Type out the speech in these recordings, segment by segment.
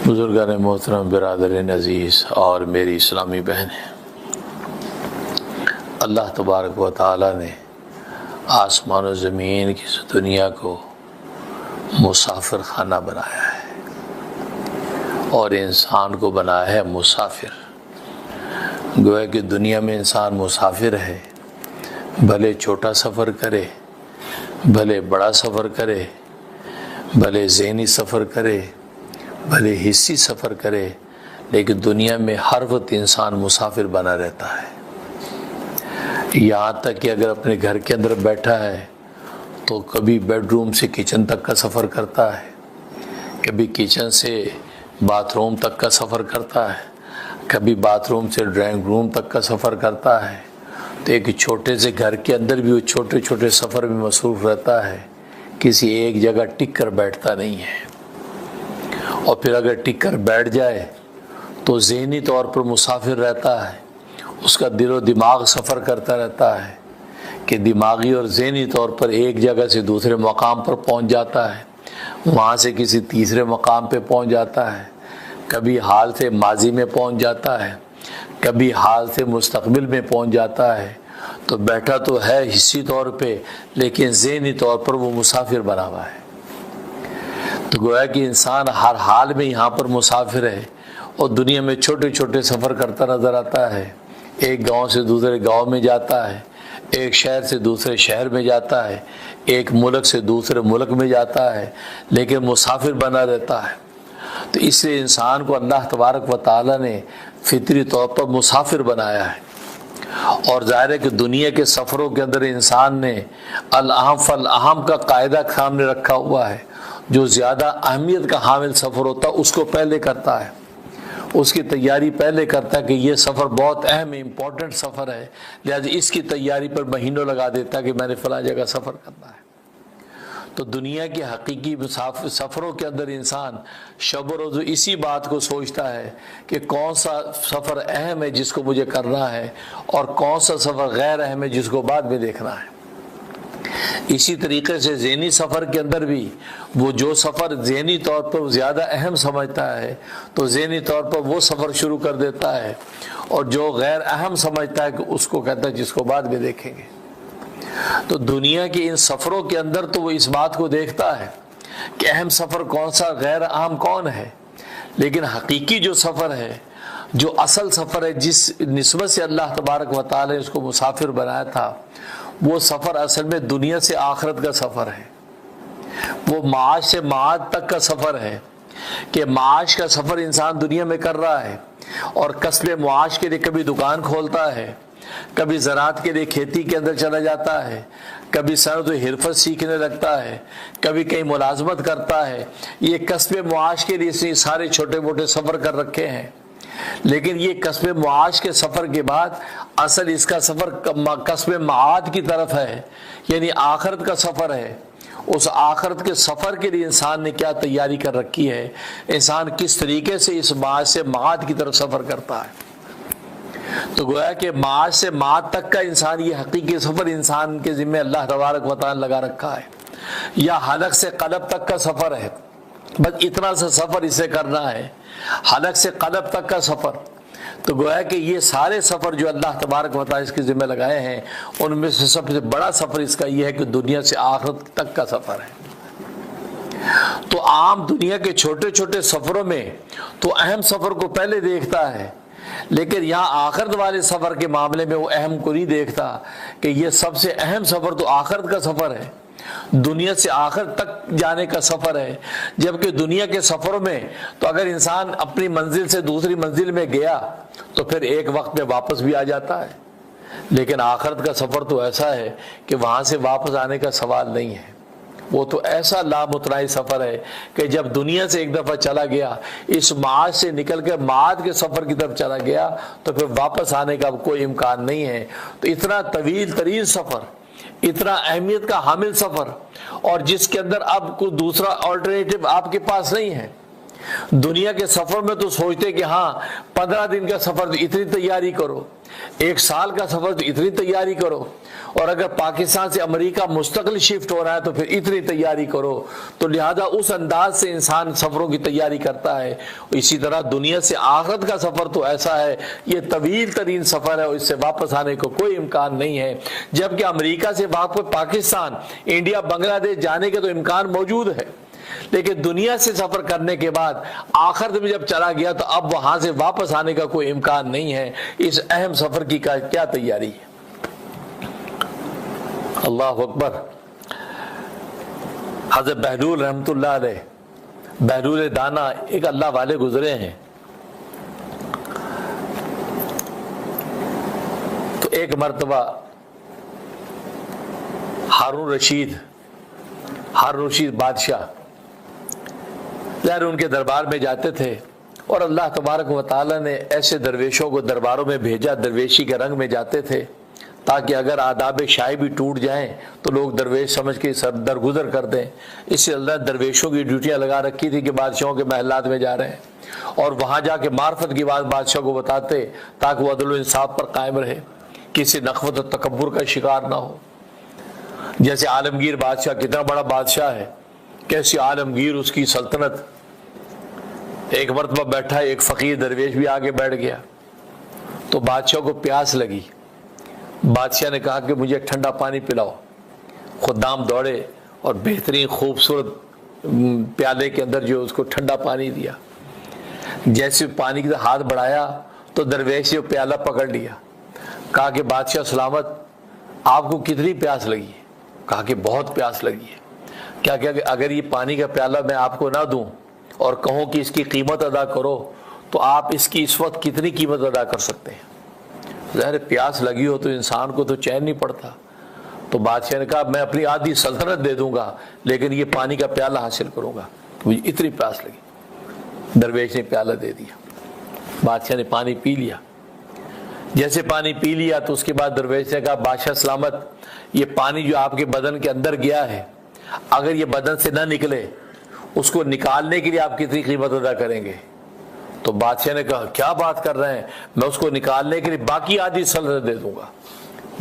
بزرگان محترم، برادرین عزیز اور میری اسلامی بہنیں، اللہ تبارک و تعالی نے آسمان و زمین کی اس دنیا کو مسافر خانہ بنایا ہے اور انسان کو بنایا ہے مسافر۔ گویا کہ دنیا میں انسان مسافر ہے، بھلے چھوٹا سفر کرے، بھلے بڑا سفر کرے، بھلے ذہنی سفر کرے، بھلے حصی سفر کرے، لیکن دنیا میں ہر وقت انسان مسافر بنا رہتا ہے۔ یہاں تک کہ اگر اپنے گھر کے اندر بیٹھا ہے تو کبھی بیڈ روم سے کچن تک کا سفر کرتا ہے، کبھی کچن سے باتھ روم تک کا سفر کرتا ہے، کبھی باتھ روم سے ڈرائنگ روم تک کا سفر کرتا ہے۔ تو ایک چھوٹے سے گھر کے اندر بھی وہ چھوٹے چھوٹے سفر میں مصروف رہتا ہے، کسی ایک جگہ ٹک کر بیٹھتا نہیں ہے۔ اور پھر اگر ٹک کر بیٹھ جائے تو ذہنی طور پر مسافر رہتا ہے، اس کا دل و دماغ سفر کرتا رہتا ہے کہ دماغی اور ذہنی طور پر ایک جگہ سے دوسرے مقام پر پہنچ جاتا ہے، وہاں سے کسی تیسرے مقام پہ پہنچ جاتا ہے، کبھی حال سے ماضی میں پہنچ جاتا ہے، کبھی حال سے مستقبل میں پہنچ جاتا ہے۔ تو بیٹھا تو ہے حصی طور پہ، لیکن ذہنی طور پر وہ مسافر بنا ہوا ہے۔ تو گویا کہ انسان ہر حال میں یہاں پر مسافر ہے اور دنیا میں چھوٹے چھوٹے سفر کرتا نظر آتا ہے۔ ایک گاؤں سے دوسرے گاؤں میں جاتا ہے، ایک شہر سے دوسرے شہر میں جاتا ہے، ایک ملک سے دوسرے ملک میں جاتا ہے، لیکن مسافر بنا رہتا ہے۔ تو اس لیے انسان کو اللہ تبارک و تعالی نے فطری طور پر مسافر بنایا ہے۔ اور ظاہر ہے کہ دنیا کے سفروں کے اندر انسان نے الاہم فالاہم کا قاعدہ سامنے رکھا ہوا ہے۔ جو زیادہ اہمیت کا حامل سفر ہوتا ہے اس کو پہلے کرتا ہے، اس کی تیاری پہلے کرتا ہے کہ یہ سفر بہت اہم امپورٹنٹ سفر ہے، لہذا اس کی تیاری پر مہینوں لگا دیتا ہے کہ میں نے فلاں جگہ سفر کرنا ہے۔ تو دنیا کے حقیقی سفروں کے اندر انسان شب و روز اسی بات کو سوچتا ہے کہ کون سا سفر اہم ہے جس کو مجھے کرنا ہے اور کون سا سفر غیر اہم ہے جس کو بعد میں دیکھنا ہے۔ اسی طریقے سے ذہنی سفر کے اندر بھی وہ جو سفر ذہنی طور پر زیادہ اہم سمجھتا ہے تو ذہنی طور پر وہ سفر شروع کر دیتا ہے، اور جو غیر اہم سمجھتا ہے کہ اس کو کہتا ہے جس کو بعد میں دیکھیں گے۔ تو دنیا کے ان سفروں کے اندر تو وہ اس بات کو دیکھتا ہے کہ اہم سفر کون سا، غیر اہم کون ہے، لیکن حقیقی جو سفر ہے، جو اصل سفر ہے، جس نسبت سے اللہ تبارک و تعالی نے اس کو مسافر بنایا تھا، وہ سفر اصل میں دنیا سے آخرت کا سفر ہے۔ وہ معاش سے معاد تک کا سفر ہے کہ معاش کا سفر انسان دنیا میں کر رہا ہے اور کسب معاش کے لیے کبھی دکان کھولتا ہے، کبھی زراعت کے لیے کھیتی کے اندر چلا جاتا ہے، کبھی صنعت و حرفت سیکھنے لگتا ہے، کبھی کہیں ملازمت کرتا ہے۔ یہ کسب معاش کے لیے اس نے سارے چھوٹے موٹے سفر کر رکھے ہیں، لیکن یہ کسب معاش کے سفر کے بعد اصل اس کا سفر کسب معاد کی طرف ہے، یعنی آخرت کا سفر ہے۔ اس آخرت کے سفر کے لیے انسان نے کیا تیاری کر رکھی ہے، انسان کس طریقے سے اس معاش سے معاد کی طرف سفر کرتا ہے۔ تو گویا کہ معاش سے معاد تک کا انسان یہ حقیقی سفر انسان کے ذمہ اللہ تبارک و تعالی لگا رکھا ہے، یا حلق سے قلب تک کا سفر ہے، بس اتنا سا سفر اسے کرنا ہے، حلق سے قلب تک کا سفر۔ تو گویا کہ یہ سارے سفر جو اللہ تبارک و تعالی اس کے ذمہ لگائے ہیں، ان میں سے سب سے بڑا سفر اس کا یہ ہے کہ دنیا سے آخرت تک کا سفر ہے۔ تو عام دنیا کے چھوٹے چھوٹے سفروں میں تو اہم سفر کو پہلے دیکھتا ہے، لیکن یہاں آخرت والے سفر کے معاملے میں وہ اہم کو نہیں دیکھتا کہ یہ سب سے اہم سفر تو آخرت کا سفر ہے، دنیا سے آخرت تک جانے کا سفر ہے۔ جبکہ دنیا کے سفروں میں تو اگر انسان اپنی منزل سے دوسری منزل میں گیا تو پھر ایک وقت میں واپس بھی آ جاتا ہے، لیکن آخرت کا سفر تو ایسا ہے کہ وہاں سے واپس آنے کا سوال نہیں ہے۔ وہ تو ایسا لامتناہی سفر ہے کہ جب دنیا سے ایک دفعہ چلا گیا، اس معاش سے نکل کے معاد کے سفر کی طرف چلا گیا تو پھر واپس آنے کا کوئی امکان نہیں ہے۔ تو اتنا طویل ترین سفر، اتنا اہمیت کا حامل سفر، اور جس کے اندر اب کوئی دوسرا آلٹرنیٹو آپ کے پاس نہیں ہے، دنیا کے سفر میں تو سوچتے کہ ہاں 15 دن کا سفر تو اتنی تیاری کرو، 1 سال کا سفر تو اتنی تیاری کرو، اور اگر پاکستان سے امریکہ مستقل شفٹ ہو رہا ہے تو پھر اتنی تیاری کرو۔ تو لہذا اس انداز سے انسان سفروں کی تیاری کرتا ہے۔ اسی طرح دنیا سے آخرت کا سفر تو ایسا ہے، یہ طویل ترین سفر ہے اور اس سے واپس آنے کو کوئی امکان نہیں ہے، جبکہ امریکہ سے واپس پاکستان، انڈیا، بنگلہ دیش جانے کے تو امکان موجود ہے، لیکن دنیا سے سفر کرنے کے بعد آخرت میں جب چلا گیا تو اب وہاں سے واپس آنے کا کوئی امکان نہیں ہے۔ اس اہم سفر کی کیا تیاری ہے؟ اللہ اکبر۔ حضرت بہلول رحمۃ اللہ علیہ، بہلول دانا، ایک اللہ والے گزرے ہیں، تو ایک مرتبہ ہارون رشید بادشاہ ظاہر ان کے دربار میں جاتے تھے، اور اللہ تبارک و تعالی نے ایسے درویشوں کو درباروں میں بھیجا، درویشی کے رنگ میں جاتے تھے تاکہ اگر آداب شاہی بھی ٹوٹ جائیں تو لوگ درویش سمجھ کے سر درگزر کر دیں۔ اس سے اللہ درویشوں کی ڈیوٹیاں لگا رکھی تھی کہ بادشاہوں کے محلات میں جا رہے ہیں اور وہاں جا کے معرفت کی بات بادشاہ کو بتاتے تاکہ وہ عدل و انصاف پر قائم رہے، کسی نخوت و تکبر کا شکار نہ ہو۔ جیسے عالمگیر بادشاہ، کتنا بڑا بادشاہ ہے، کیسی عالمگیر اس کی سلطنت۔ ایک مرتبہ بیٹھا ایک فقیر درویش بھی آگے بیٹھ گیا، تو بادشاہ کو پیاس لگی، بادشاہ نے کہا کہ مجھے ٹھنڈا پانی پلاؤ۔ خدام دوڑے اور بہترین خوبصورت پیالے کے اندر جو اس کو ٹھنڈا پانی دیا۔ جیسے پانی کا ہاتھ بڑھایا تو درویش نے پیالہ پکڑ لیا، کہا کہ بادشاہ سلامت، آپ کو کتنی پیاس لگی ہے؟ کہا کہ بہت پیاس لگی ہے۔ کیا کہ اگر یہ پانی کا پیالہ میں آپ کو نہ دوں اور کہوں کہ اس کی قیمت ادا کرو تو آپ اس کی اس وقت کتنی قیمت ادا کر سکتے ہیں؟ ظاہر پیاس لگی ہو تو انسان کو تو چین نہیں پڑتا۔ تو بادشاہ نے کہا میں اپنی آدھی سلطنت دے دوں گا لیکن یہ پانی کا پیالہ حاصل کروں گا، مجھے اتنی پیاس لگی۔ درویش نے پیالہ دے دیا، بادشاہ نے پانی پی لیا۔ جیسے پانی پی لیا تو اس کے بعد درویش نے کہا بادشاہ سلامت، یہ پانی جو آپ کے بدن کے اندر گیا ہے اگر یہ بدن سے نہ نکلے، اس کو نکالنے کے لیے آپ کتنی قیمت ادا کریں گے؟ تو بادشاہ نے کہا کیا بات کر رہے ہیں، میں اس کو نکالنے کے لیے باقی آدھی سلطنت دے دوں گا،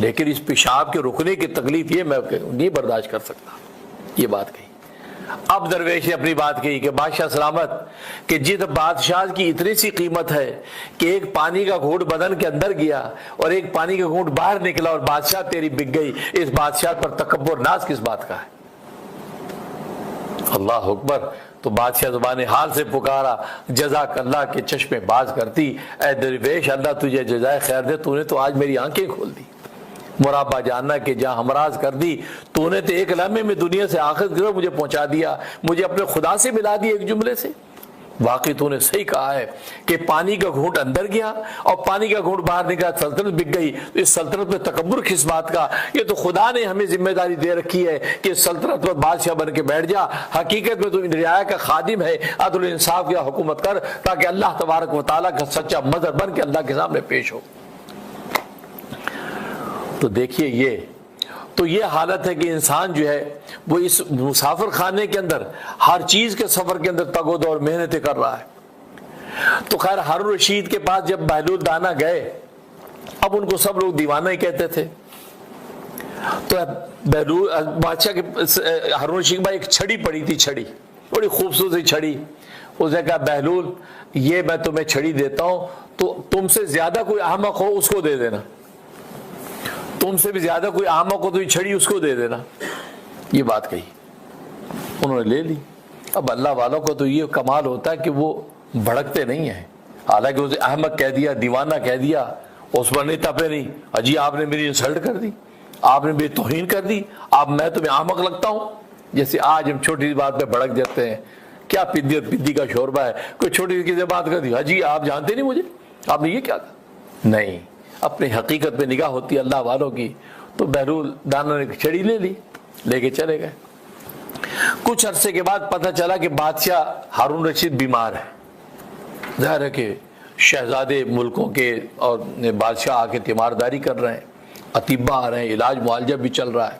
لیکن اس پیشاب کے رکنے کی تکلیف یہ میں نہیں برداشت کر سکتا۔ یہ بات کہی۔ اب درویش نے اپنی بات کہی کہ بادشاہ سلامت، کہ جس بادشاہ کی اتنی سی قیمت ہے کہ ایک پانی کا گھونٹ بدن کے اندر گیا اور ایک پانی کا گھونٹ باہر نکلا اور بادشاہ تیری بک گئی، اس بادشاہ پر تکبر ناز کس بات کا ہے؟ اللہ اکبر۔ تو بادشاہ زبان حال سے پکارا، جزاک اللہ کے چشمے باز کرتی، اے درویش اللہ تجھے جزائے خیر دے، تو نے تو آج میری آنکھیں کھول دی، مرابع جاننا کہ جہاں ہمراز کر دی، تو نے تو ایک لمحے میں دنیا سے آخرت کی طرف مجھے پہنچا دیا، مجھے اپنے خدا سے ملا دیا ایک جملے سے۔ واقعی تو نے صحیح کہا ہے کہ پانی کا گھونٹ اندر گیا اور پانی کا گھونٹ باہر نکلا، سلطنت بک گئی۔ اس سلطنت میں تکبر کس بات کا؟ یہ تو خدا نے ہمیں ذمہ داری دے رکھی ہے کہ سلطنت پر بادشاہ بن کے بیٹھ جا، حقیقت میں تو رعایا کا خادم ہے، عدل و انصاف کی حکومت کر تاکہ اللہ تبارک و تعالیٰ کا سچا مظہر بن کے اللہ کے سامنے پیش ہو۔ تو دیکھیے یہ حالت ہے کہ انسان جو ہے وہ اس مسافر خانے کے اندر ہر چیز کے سفر کے اندر تگ و دو اور محنتیں کر رہا ہے۔ تو خیر ہارون رشید کے پاس جب بہلول دانا گئے، اب ان کو سب لوگ دیوانہ ہی کہتے تھے، تو بہلول بادشاہ کے ہارون رشید بھائی ایک چھڑی پڑی تھی، چھڑی بڑی خوبصورت سی چھڑی۔ اس نے کہا بہلول یہ میں تمہیں چھڑی دیتا ہوں، تو تم سے زیادہ کوئی احمق ہو اس کو دے دینا، تم سے بھی زیادہ کوئی احمق ہو تو یہ چھڑی اس کو دے دینا۔ یہ بات کہی، انہوں نے لے لی۔ اب اللہ والوں کو تو یہ کمال ہوتا ہے کہ وہ بھڑکتے نہیں ہیں، حالانکہ اسے احمق کہہ دیا، دیوانہ کہہ دیا، اس پر نہیں تپے نہیں، اجی آپ نے میری انسلٹ کر دی، آپ نے میری توہین کر دی، اب میں تمہیں احمق لگتا ہوں؟ جیسے آج ہم چھوٹی سی بات پہ بھڑک جاتے ہیں، کیا پدی کا شوربہ ہے، کوئی چھوٹی سی بات کر دی، اجی آپ جانتے نہیں مجھے، آپ نے یہ کیا کہا؟ نہیں، اپنی حقیقت پہ نگاہ ہوتی ہے اللہ والوں کی۔ تو بہلول دانا نے چھڑی لے لی، لے کے چلے گئے۔ کچھ عرصے کے بعد پتہ چلا کہ بادشاہ ہارون رشید بیمار ہے۔ ظاہر ہے کہ شہزادے ملکوں کے اور بادشاہ آ کے تیمارداری کر رہے ہیں، اطباء آ رہے ہیں، علاج معالجہ بھی چل رہا ہے۔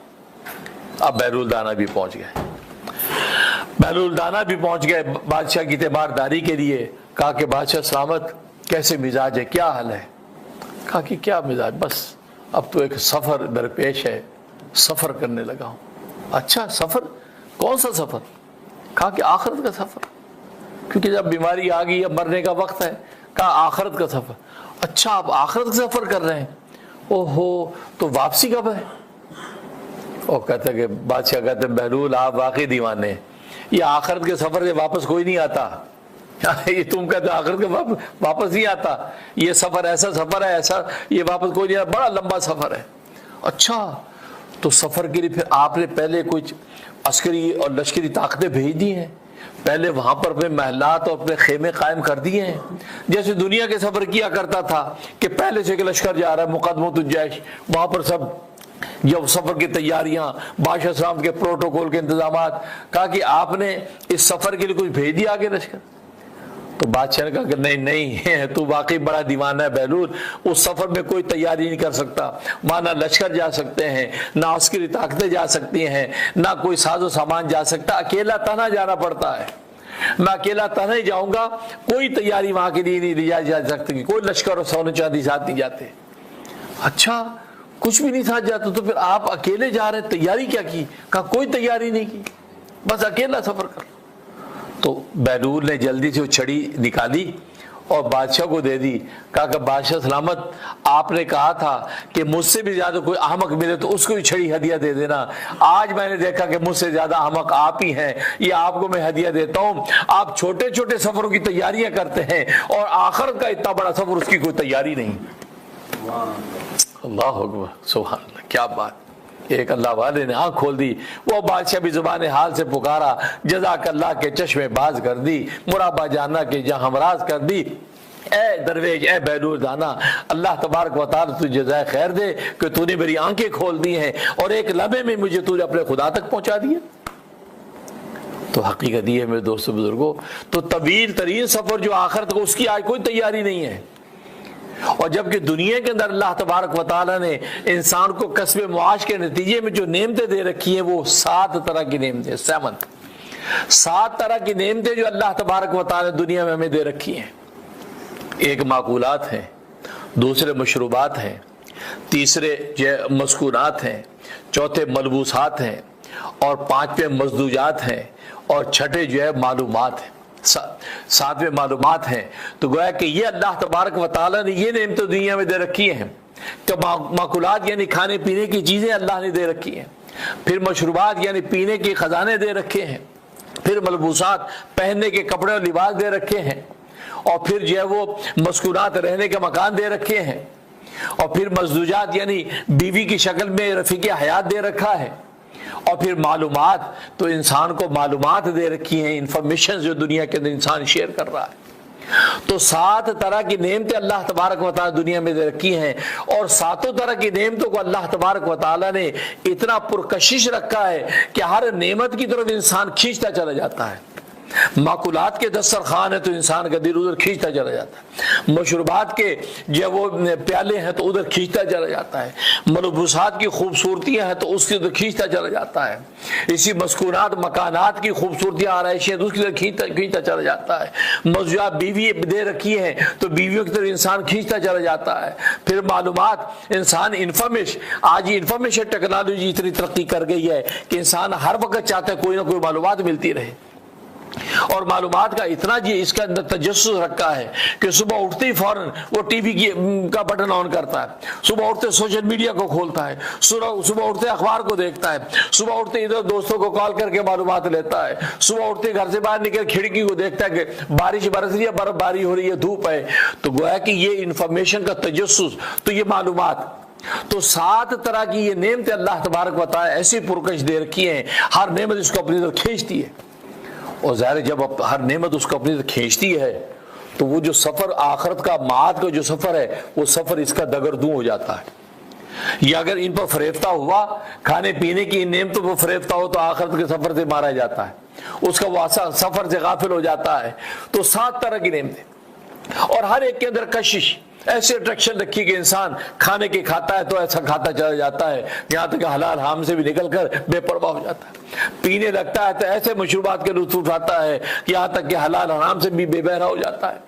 اب بہلول دانا بھی پہنچ گئے۔ بہلول دانا بھی پہنچ گئے بادشاہ کی تیمارداری کے لیے. کہا کہ بادشاہ سلامت، کیسے مزاج ہے، کیا حال ہے؟ کہا کہ کیا مزاج، بس اب تو ایک سفر درپیش ہے، سفر کرنے لگا ہوں. اچھا سفر، کون سا سفر؟ کہا کہ آخرت کا سفر، کیونکہ جب بیماری آ گئی، اب مرنے کا وقت ہے. کہا آخرت کا سفر. اچھا آپ آخرت کا سفر کر رہے ہیں، اوہو تو واپسی کب ہے؟ اور کہتا کہ بادشاہ کہتے ہیں بہلول آپ واقعی دیوانے ہیں، یہ آخرت کے سفر سے واپس کوئی نہیں آتا. یہ تم کہتے آخرت کے واپس نہیں آتا، یہ سفر ایسا سفر ہے، ایسا یہ واپس کوئی نہیں آتا، بڑا لمبا سفر ہے. اچھا تو سفر کے لیے پھر آپ نے پہلے کچھ عسکری اور لشکری طاقتیں بھیج دی ہیں، پہلے وہاں پر اپنے محلات اور اپنے خیمے قائم کر دیے ہیں، جیسے دنیا کے سفر کیا کرتا تھا کہ پہلے سے کہ لشکر جا رہا ہے، مقدمۃ الجیش، وہاں پر سب جب سفر کی تیاریاں، بادشاہ سلامت کے پروٹوکول کے انتظامات. کہا کہ آپ نے اس سفر کے لیے کچھ بھیج دیا آگے لشکر؟ تو بادشاہ نے کہا کہ نہیں تو واقعی بڑا دیوانہ ہے بہلول، اس سفر میں کوئی تیاری نہیں کر سکتا، وہاں نہ لشکر جا سکتے ہیں، نہ عسکری طاقتیں جا سکتی ہیں، نہ کوئی ساز و سامان جا سکتا، اکیلا تنہا جانا پڑتا ہے. میں اکیلا تنہا ہی جاؤں گا، کوئی تیاری وہاں کے لیے نہیں لی جا سکتی، کوئی لشکر اور سونے چاندی ساتھ نہیں جاتے. اچھا کچھ بھی نہیں ساتھ جاتا، تو پھر آپ اکیلے جا رہے، تیاری کیا کی؟ کہا کوئی تیاری نہیں کی، بس اکیلا سفر کر. تو بہلول نے جلدی سے وہ چھڑی نکالی اور بادشاہ کو دے دی. کہا کہ بادشاہ سلامت آپ نے کہا تھا کہ مجھ سے بھی زیادہ کوئی احمق ملے تو اس کو بھی چھڑی ہدیہ دے دینا. آج میں نے دیکھا کہ مجھ سے زیادہ احمق آپ ہی ہیں، یہ آپ کو میں ہدیہ دیتا ہوں. آپ چھوٹے چھوٹے سفروں کی تیاریاں کرتے ہیں اور آخرت کا اتنا بڑا سفر اس کی کوئی تیاری نہیں. اللہ اکبر، سبحان اللہ، کیا بات. ایک اللہ والے نے آنکھ کھول دی، وہ بادشاہ بھی زبان حال سے پکارا، جزاک اللہ کے چشمے باز کر دی، مرابا جانا کے جہاں ہمراز کر دی. اے درویش، اے بہلول دانا، اللہ تبارک و تعالی تجھے جزائے خیر دے کہ تو نے میری آنکھیں کھول دی ہیں اور ایک لمحے میں مجھے تو نے اپنے خدا تک پہنچا دیا. تو حقیقت یہ ہے میرے دوستو بزرگوں، تو طویل ترین سفر جو آخرت کو، اس کی آج کوئی تیاری نہیں ہے. اور جبکہ دنیا کے اندر اللہ تبارک و تعالیٰ نے انسان کو کسب معاش کے نتیجے میں جو نعمتیں دے رکھی ہیں وہ 7 طرح کی نعمتیں، 7 طرح کی نعمتیں جو اللہ تبارک و تعالیٰ نے دنیا میں ہمیں دے رکھی ہیں. ایک معقولات ہیں، دوسرے مشروبات ہیں، تیسرے مسکونات ہیں، چوتھے ملبوسات ہیں، اور 5ویں مزدوجات ہیں، اور چھٹے جو ہے معلومات ہیں، 7ویں معلومات ہیں. تو گویا کہ یہ اللہ تبارک و تعالیٰ نے یہ نعمتیں دنیا میں دے رکھی ہیں. تو معقولات یعنی کھانے پینے کی چیزیں اللہ نے دے رکھی ہیں، پھر مشروبات یعنی پینے کے خزانے دے رکھے ہیں، پھر ملبوسات پہننے کے کپڑے اور لباس دے رکھے ہیں، اور پھر جو ہے وہ مسکونات رہنے کے مکان دے رکھے ہیں، اور پھر مزدوجات یعنی بیوی کی شکل میں رفیق حیات دے رکھا ہے، اور پھر معلومات، تو انسان کو معلومات دے رکھی ہیں، انفارمیشن جو دنیا کے اندر انسان شیئر کر رہا ہے. تو 7 طرح کی نعمتیں اللہ تبارک و تعالیٰ دنیا میں دے رکھی ہیں، اور 7 طرح کی نعمتوں کو اللہ تبارک و تعالیٰ نے اتنا پرکشش رکھا ہے کہ ہر نعمت کی طرف انسان کھینچتا چلا جاتا ہے. معقولات کے دسترخوان ہے تو انسان کا دل ادھر کھینچتا چلا جاتا ہے، مشروبات کے جو وہ پیالے ہیں تو ادھر کھینچتا چلا جاتا ہے، ملبوسات کی خوبصورتیاں ہیں تو اس کی ادھر کھینچتا چلا جاتا ہے، اسی مسکونات مکانات کی خوبصورتیاں آرائشیں تو اس کی ادھر کھینچتا چلا جاتا ہے، مزدوجات بیوی دے رکھی ہیں تو بیویوں کی طرف انسان کھینچتا چلا جاتا ہے، پھر معلومات انسان آج انفارمیشن ٹیکنالوجی اتنی ترقی کر گئی ہے کہ انسان ہر وقت چاہتا ہے کوئی نہ کوئی معلومات ملتی رہے، اور معلومات کا اتنا اس کا اندر تجسس رکھا ہے کہ صبح اٹھتے ہی فوراً وہ ٹی وی کا بٹن آن کرتا ہے، صبح اٹھتے سوشل میڈیا کو کھولتا ہے، صبح اٹھتے اخبار کو دیکھتا ہے، صبح اٹھتے ادھر دوستوں کو کال کر کے معلومات لیتا ہے، صبح اٹھتے گھر سے باہر نکل کھڑکی کو دیکھتا ہے کہ بارش برس رہی ہے، برف باری ہو رہی ہے، دھوپ ہے. تو گویا کہ یہ انفارمیشن کا تجسس، تو یہ معلومات، تو 7 طرح کی یہ نعمتیں اللہ تبارک و تعالیٰ ایسی پرکش دے رکھی ہیں، ہر نعمت اس کو اپنی طرف کھینچتی ہے. اور ظاہر ہے جب ہر نعمت اس کو اپنی طرف کھینچتی ہے تو وہ جو سفر آخرت کا معاد کا جو سفر ہے وہ سفر اس کا دگردوں ہو جاتا ہے. یا اگر ان پر فریفتہ ہوا، کھانے پینے کی ان نعمتوں پر فریفتہ ہو تو آخرت کے سفر سے مارا جاتا ہے، اس کا وہ سفر سے غافل ہو جاتا ہے. تو 7 طرح کی نعمتیں، اور ہر ایک کے اندر کشش. ایسے اٹریکشن رکھی کہ انسان کھانے کے کھاتا ہے تو ایسا کھاتا چلا جاتا ہے یہاں تک کہ حلال حرام سے بھی نکل کر بے پرواہ ہو جاتا ہے. پینے لگتا ہے تو ایسے مشروبات کے لطف اٹھاتا ہے کہ یہاں تک کہ حلال حرام سے بھی بے بہرا ہو جاتا ہے.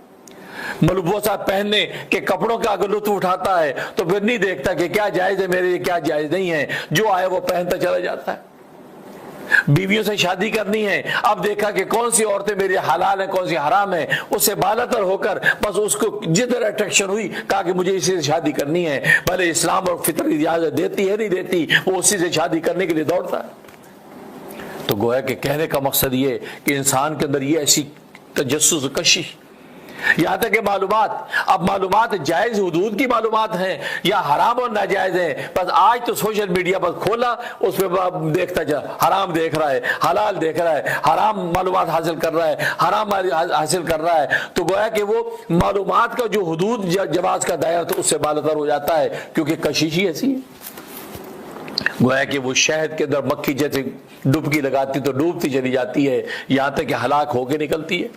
ملبوسات پہننے کے کپڑوں کا اگر لطف اٹھاتا ہے تو پھر نہیں دیکھتا کہ کیا جائز ہے میرے لیے کیا جائز نہیں ہے, جو آئے وہ پہنتا چلا جاتا ہے. بیویوں سے شادی کرنی ہے, اب دیکھا کہ کون سی عورتیں میرے حلال ہیں کون سی حرام ہیں, اس سے بالاتر ہو کر بس اس کو جدھر اٹریکشن ہوئی کہا کہ مجھے اسی سے شادی کرنی ہے, بھلے اسلام اور فطرت اجازت دیتی ہے نہیں دیتی, وہ اسی سے شادی کرنے کے لیے دوڑتا ہے. تو گویا کہ کہنے کا مقصد یہ کہ انسان کے اندر یہ ایسی تجسس کشش, یہاں تک کہ معلومات جائز حدود کی معلومات ہیں یا حرام اور ناجائز ہیں, بس آج تو سوشل میڈیا بس کھولا اس پہ دیکھتا جا, حرام دیکھ رہا ہے, حلال دیکھ رہا ہے, حرام معلومات حاصل کر رہا ہے, حرام حاصل کر رہا ہے, تو گویا کہ وہ معلومات کا جو حدود جواز کا دائرہ تو اس سے بالاتر ہو جاتا ہے, کیونکہ کشش ہی ایسی ہے. گویا کہ وہ شہد کے اندر مکھی جیسے ڈبکی لگاتی تو ڈوبتی چلی جاتی ہے, یہاں تک کہ ہلاک ہو کے نکلتی ہے.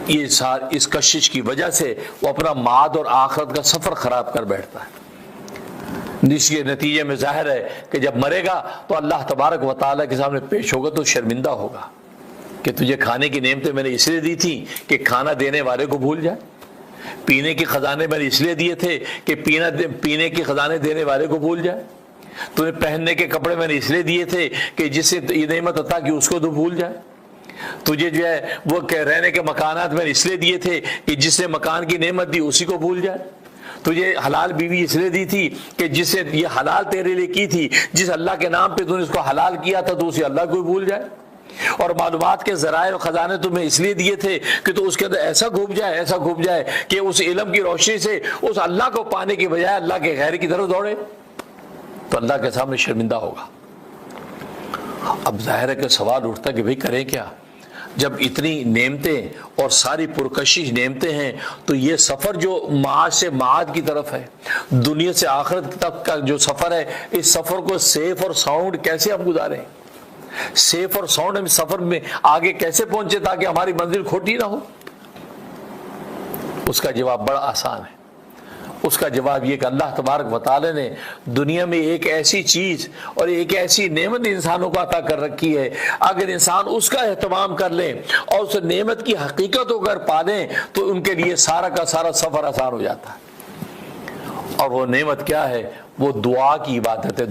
یہ اس کشش کی وجہ سے وہ اپنا معاد اور آخرت کا سفر خراب کر بیٹھتا ہے, جس کے نتیجے میں ظاہر ہے کہ جب مرے گا تو اللہ تبارک و تعالیٰ کے سامنے پیش ہوگا تو شرمندہ ہوگا کہ تجھے کھانے کی نعمتیں میں نے اس لیے دی تھی کہ کھانا دینے والے کو بھول جائے, پینے کے خزانے میں نے اس لیے دیے تھے کہ پینے کے خزانے دینے والے کو بھول جائے, تمہیں پہننے کے کپڑے میں نے اس لیے دیے تھے کہ جس سے یہ نعمت عطا کی اس کو تو بھول جائے, تجھے جو ہے وہ رہنے کے مکانات میں اس لیے دیے تھے کہ جس نے مکان کی نعمت دی اسی کو بھول جائے, تجھے حلال بیوی اس لیے دی تھی کہ جس سے یہ حلال تیرے لیے کی تھی, جس اللہ کے نام پہ تو نے اس کو حلال کیا تھا تو اسے اللہ کو بھول جائے, اور معلومات کے ذرائع اور خزانے تمہیں اس لیے دیے تھے کہ تو اس کے اندر ایسا گھوم جائے کہ اس علم کی روشنی سے اس اللہ کو پانے کی بجائے اللہ کے غیر کی طرف دوڑے, تو اللہ کے سامنے شرمندہ ہوگا. اب ظاہر ہے کہ سوال اٹھتا کہ بھئی کریں کیا, جب اتنی نعمتیں اور ساری پرکشش نعمتیں ہیں تو یہ سفر جو معاش سے معاد کی طرف ہے, دنیا سے آخرت تک کا جو سفر ہے, اس سفر کو سیف اور ساؤنڈ کیسے ہم گزاریں, سیف اور ساؤنڈ ہم سفر میں آگے کیسے پہنچے تاکہ ہماری منزل کھوٹی نہ ہو. اس کا جواب بڑا آسان ہے. اس کا جواب یہ کہ اللہ تبارک و تعالی نے دنیا میں ایک ایسی چیز اور ایک ایسی نعمت انسانوں کو عطا کر رکھی ہے, اگر انسان اس کا اہتمام کر لیں اور اس نعمت کی حقیقت کو اگر پا لیں تو ان کے لیے سارا کا سارا سفر آسان ہو جاتا ہے. اور وہ نعمت کیا ہے؟ وہ دعا کی عبادت ہے.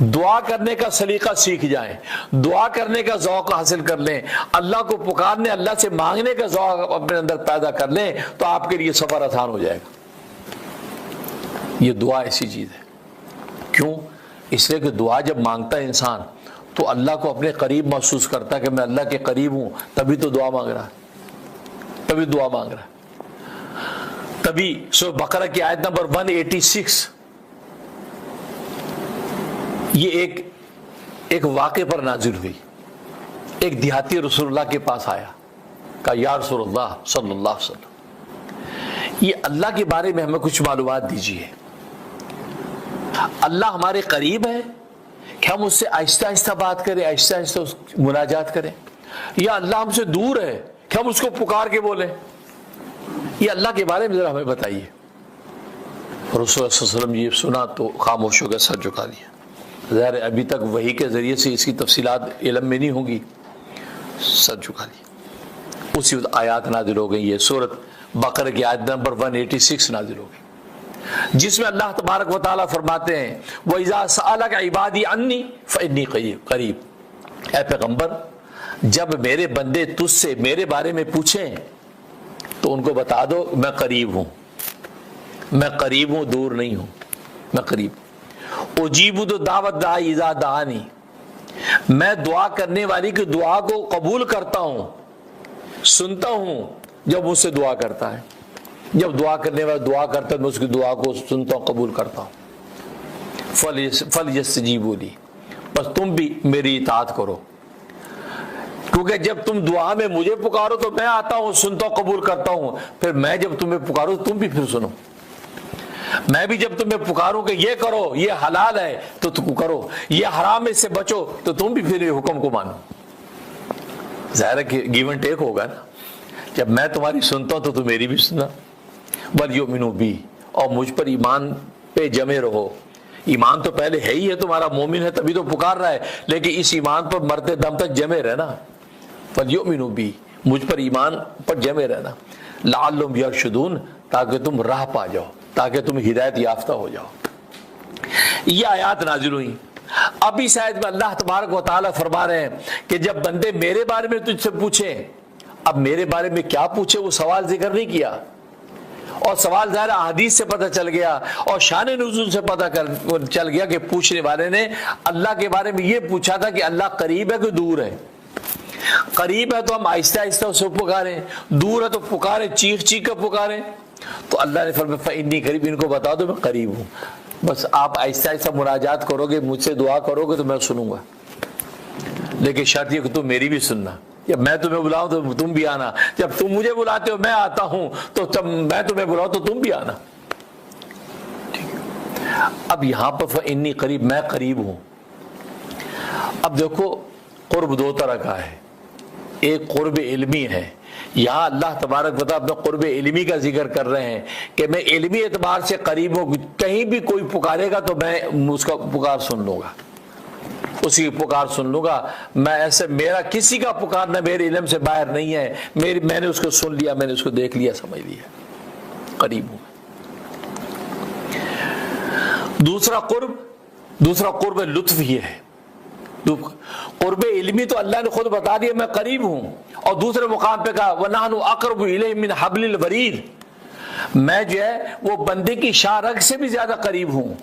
دعا کرنے کا سلیقہ سیکھ جائیں, دعا کرنے کا ذوق حاصل کر لیں, اللہ کو پکارنے اللہ سے مانگنے کا ذوق اپنے اندر پیدا کر لیں تو آپ کے لیے سفر آسان ہو جائے گا. یہ دعا ایسی چیز ہے. کیوں؟ اس لیے کہ دعا جب مانگتا ہے انسان تو اللہ کو اپنے قریب محسوس کرتا ہے کہ میں اللہ کے قریب ہوں, تبھی تو دعا مانگ رہا ہے, تبھی دعا مانگ رہا ہے. تبھی سورہ بقرہ کی آیت نمبر 186 یہ ایک واقعے پر نازل ہوئی. ایک دیہاتی رسول اللہ کے پاس آیا, کہا یا رسول اللہ صلی اللہ علیہ وسلم, یہ اللہ کے بارے میں ہمیں کچھ معلومات دیجیے. اللہ ہمارے قریب ہے کہ ہم اس سے آہستہ آہستہ بات کریں, آہستہ آہستہ مناجات کریں, یا اللہ ہم سے دور ہے کہ ہم اس کو پکار کے بولیں؟ یہ اللہ کے بارے میں ذرا ہمیں بتائیے. رسول اللہ صلی اللہ علیہ وسلم یہ سنا تو خاموش ہو گئے, سر جھکا دیا. ظاہر ابھی تک وحی کے ذریعے سے اس کی تفصیلات علم میں نہیں ہوں گی, سر جھکا دیا. اسی وقت آیات نازل ہو گئی, یہ سورۃ بقرہ کی آیت نمبر 186 نازل ہو گئی, جس میں اللہ تبارک و تعالیٰ فرماتے ہیں وَإِذَا سَأَلَكَ عِبَادِي عَنِّي فَإِنِّي قَرِيب. اے پیغمبر, جب میرے بندے تجھ سے میرے بارے میں پوچھیں تو ان کو بتا دو میں قریب ہوں, میں قریب ہوں, دور نہیں ہوں, میں قریب. اجیب تو دعوت داعی اذا دعانی, میں دعا کرنے والی کی دعا کو قبول کرتا ہوں, سنتا ہوں جب مجھ سے دعا کرتا ہے. جب دعا کرنے والا دعا کرتا ہے میں اس کی دعا کو سنتا ہوں, قبول کرتا ہوں. فَلْيَسْتَجِیبُوا لِی, بس تم بھی میری اطاعت کرو, کیونکہ جب تم دعا میں مجھے پکارو تو میں آتا ہوں, سنتا ہوں, قبول کرتا ہوں. پھر میں جب تمہیں پکارو تم بھی پھر سنو. میں بھی جب تمہیں پکاروں کہ یہ کرو, یہ حلال ہے تو تم کرو, یہ حرام ہے اس سے بچو, تو تم بھی پھر یہ حکم کو مانو. ظاہر ہے کہ گیو اینڈ ٹیک ہوگا نا. جب میں تمہاری سنتا ہوں تو تم میری بھی سننا. وَلْيُؤْمِنُوا بِي, اور مجھ پر ایمان پہ جمے رہو. ایمان تو پہلے ہے ہی ہے, تمہارا مومن ہے تبھی تو پکار رہا ہے, لیکن اس ایمان پر مرتے دم تک جمے رہنا. وَلْيُؤْمِنُوا بِي, مجھ پر ایمان پر جمے رہنا. لَعَلَّهُمْ يَرْشُدُونَ, تاکہ تم راہ پا جاؤ, تاکہ تم ہدایت یافتہ ہو جاؤ. یہ آیات نازل ہوئی. اب اس آیت میں اللہ تبارک و تعالیٰ فرما رہے ہیں کہ جب بندے میرے بارے میں تجھ سے پوچھیں, اب میرے بارے میں کیا پوچھے وہ سوال ذکر نہیں کیا, اور سوال ظاہر احادیث سے پتہ چل گیا اور شان نزول سے پتہ چل گیا کہ پوچھنے والے نے اللہ کے بارے میں یہ پوچھا تھا کہ اللہ قریب ہے کہ دور ہے. قریب ہے تو ہم آہستہ آہستہ اسے پکاریں, دور ہے تو پکاریں, چیخ چیخ کر پکاریں. تو اللہ نے فرمایا فإنی قریب, ان کو بتا دو میں قریب ہوں. بس آپ آہستہ آہستہ مناجات کرو گے, مجھ سے دعا کرو گے تو میں سنوں گا, لیکن شرط یہ کہ تم میری بھی سننا. جب میں تمہیں بلاؤں تو تم بھی آنا, جب تم مجھے بلاتے ہو میں آتا ہوں, تو جب میں تمہیں بلاؤں تو تم بھی آنا. اب یہاں پر فإنی قریب, میں قریب ہوں. اب دیکھو قرب دو طرح کا ہے, ایک قرب علمی ہے. یہاں اللہ تبارک و تعالیٰ اپنے قرب علمی کا ذکر کر رہے ہیں کہ میں علمی اعتبار سے قریب ہوں, کہیں بھی کوئی پکارے گا تو میں اس کا پکار سن لوں گا, اسی کی پکار سن لوں گا. میں ایسے, میرا کسی کا پکارنا میرے علم سے باہر نہیں ہے, میں نے اس کو سن لیا, میں نے اس کو دیکھ لیا, سمجھ لیا, قریب ہوں. دوسرا قرب لطف ہی ہے. قرب علمی تو اللہ نے خود بتا دیا میں قریب ہوں, اور دوسرے مقام پہ کہا وَنَحْنُ أَقْرَبُ إِلَيْهِ مِنْ حَبْلِ الْوَرِيدِ, میں جو ہے وہ بندے کی شاہ رگ سے بھی زیادہ قریب ہوں.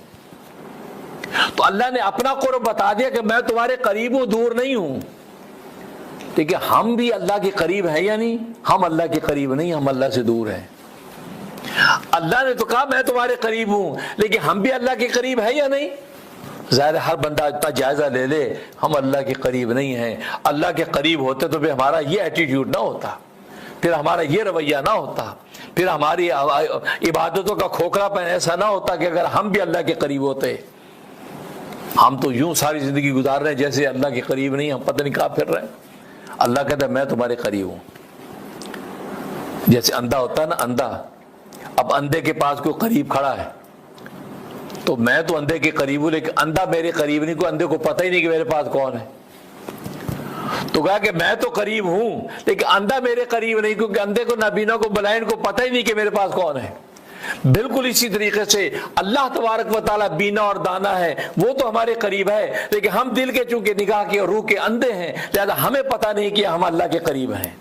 تو اللہ نے اپنا قرب بتا دیا کہ میں تمہارے قریب ہوں, دور نہیں ہوں. لیکن ہم بھی اللہ کے قریب ہیں یا نہیں؟ ہم اللہ کے قریب نہیں, ہم اللہ سے دور ہیں. اللہ نے تو کہا میں تمہارے قریب ہوں, لیکن ہم بھی اللہ کے قریب ہیں یا نہیں؟ ظاہر ہر بندہ اتنا جائزہ لے لے, ہم اللہ کے قریب نہیں ہیں. اللہ کے قریب ہوتے تو پھر ہمارا یہ ایٹیٹیوڈ نہ ہوتا, پھر ہمارا یہ رویہ نہ ہوتا, پھر ہماری عبادتوں کا کھوکھلا پن ایسا نہ ہوتا کہ اگر ہم بھی اللہ کے قریب ہوتے. ہم تو یوں ساری زندگی گزار رہے ہیں جیسے اللہ کے قریب نہیں, ہم پتہ نہیں کہاں پھر رہے ہیں. اللہ کہتا ہے میں تمہارے قریب ہوں. جیسے اندھا ہوتا ہے نا, اندھا, اب اندھے کے پاس کوئی قریب کھڑا ہے تو میں تو اندھے کے قریب ہوں, لیکن اندھا میرے قریب نہیں, کوئی اندھے کو پتہ ہی نہیں کہ میرے پاس کون ہے. تو کہا کہ میں تو قریب ہوں لیکن اندھا میرے قریب نہیں, کیونکہ اندھے کو, نابینا کو, بلائنڈ کو پتہ ہی نہیں کہ میرے پاس کون ہے. بالکل اسی طریقے سے اللہ تبارک و تعالیٰ بینا اور دانا ہے, وہ تو ہمارے قریب ہے, لیکن ہم دل کے چونکہ نگاہ کے اور روح کے اندھے ہیں, لہذا ہمیں پتہ نہیں کہ ہم اللہ کے قریب ہیں.